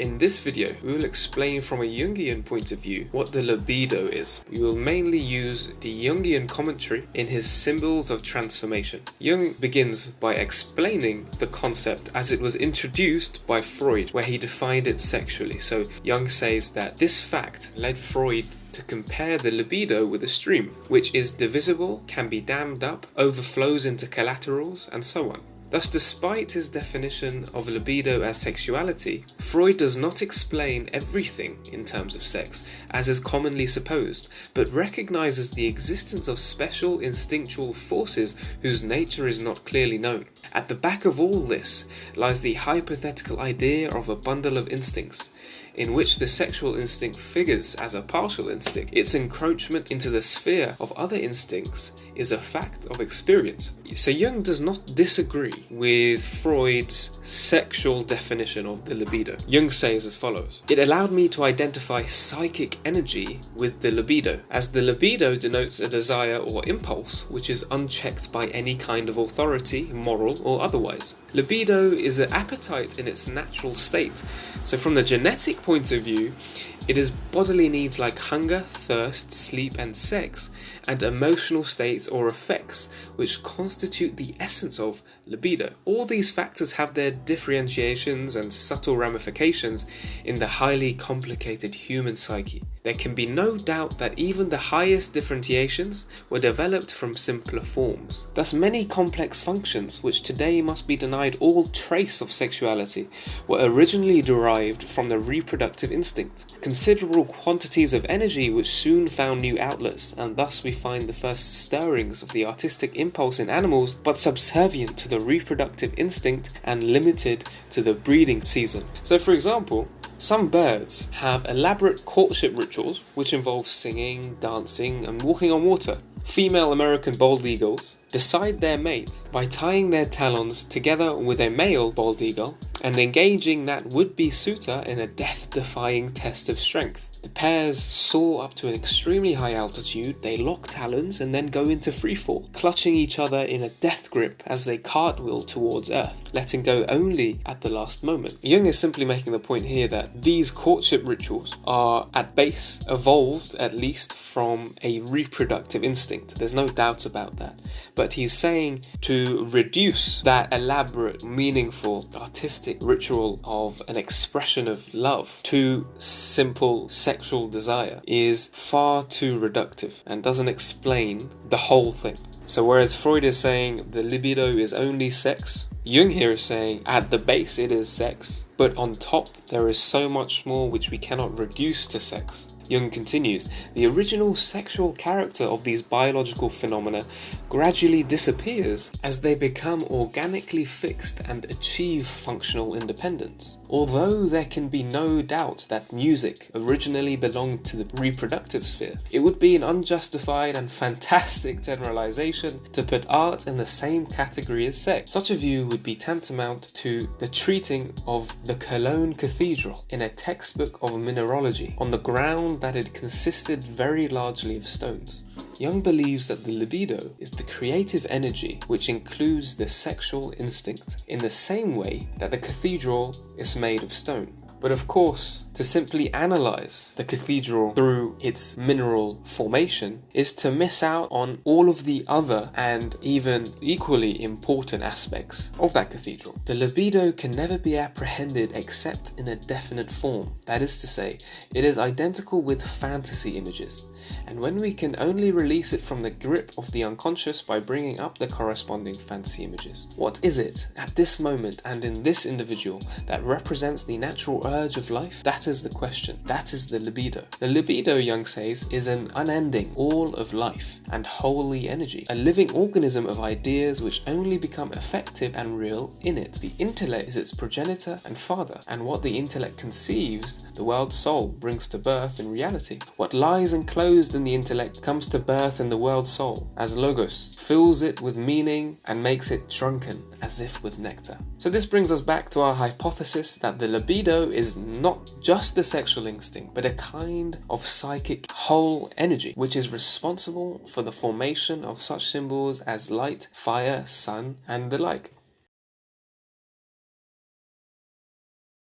In this video, we will explain from a Jungian point of view what the libido is. We will mainly use the Jungian commentary in his Symbols of Transformation. Jung begins by explaining the concept as it was introduced by Freud, where he defined it sexually. So Jung says that this fact led Freud to compare the libido with a stream, which is divisible, can be dammed up, overflows into collaterals, and so on. Thus, despite his definition of libido as sexuality, Freud does not explain everything in terms of sex, as is commonly supposed, but recognizes the existence of special instinctual forces whose nature is not clearly known. At the back of all this lies the hypothetical idea of a bundle of instincts, in which the sexual instinct figures as a partial instinct. Its encroachment into the sphere of other instincts is a fact of experience. So Jung does not disagree with Freud's sexual definition of the libido. Jung says as follows: "It allowed me to identify psychic energy with the libido, as the libido denotes a desire or impulse which is unchecked by any kind of authority, moral or otherwise. Libido is an appetite in its natural state. So from the genetic point of view, it is bodily needs like hunger, thirst, sleep and sex, and emotional states or effects which constitute the essence of libido. All these factors have their differentiations and subtle ramifications in the highly complicated human psyche. There can be no doubt that even the highest differentiations were developed from simpler forms. Thus many complex functions, which today must be denied all trace of sexuality, were originally derived from the reproductive instinct. Considerable quantities of energy which soon found new outlets, and thus we find the first stirrings of the artistic impulse in animals, but subservient to the reproductive instinct and limited to the breeding season." So for example, some birds have elaborate courtship rituals which involve singing, dancing and walking on water. Female American bald eagles decide their mate by tying their talons together with a male bald eagle and engaging that would-be suitor in a death-defying test of strength. The pairs soar up to an extremely high altitude, they lock talons and then go into freefall, clutching each other in a death grip as they cartwheel towards Earth, letting go only at the last moment. Jung is simply making the point here that these courtship rituals are at base evolved at least from a reproductive instinct. There's no doubt about that. But he's saying to reduce that elaborate, meaningful, artistic ritual of an expression of love to simple sexual desire is far too reductive and doesn't explain the whole thing. So whereas Freud is saying the libido is only sex, Jung here is saying at the base it is sex, but on top there is so much more which we cannot reduce to sex. Jung continues, "The original sexual character of these biological phenomena gradually disappears as they become organically fixed and achieve functional independence. Although there can be no doubt that music originally belonged to the reproductive sphere, it would be an unjustified and fantastic generalization to put art in the same category as sex. Such a view would be tantamount to the treating of the Cologne Cathedral in a textbook of mineralogy on the ground that it consisted very largely of stones." Jung believes that the libido is the creative energy which includes the sexual instinct, in the same way that the cathedral is made of stone. But of course, to simply analyze the cathedral through its mineral formation is to miss out on all of the other and even equally important aspects of that cathedral. The libido can never be apprehended except in a definite form. That is to say, it is identical with fantasy images. And when we can only release it from the grip of the unconscious by bringing up the corresponding fantasy images. What is it at this moment and in this individual that represents the natural urge of life? That is the question. That is the libido. The libido, Jung says, is an unending all of life and holy energy, a living organism of ideas which only become effective and real in it. The intellect is its progenitor and father, and what the intellect conceives, the world soul brings to birth in reality. What lies enclosed in the intellect comes to birth in the world soul, as logos fills it with meaning and makes it drunken as if with nectar. So this brings us back to our hypothesis that the libido is not just the sexual instinct, but a kind of psychic whole energy, which is responsible for the formation of such symbols as light, fire, sun, and the like.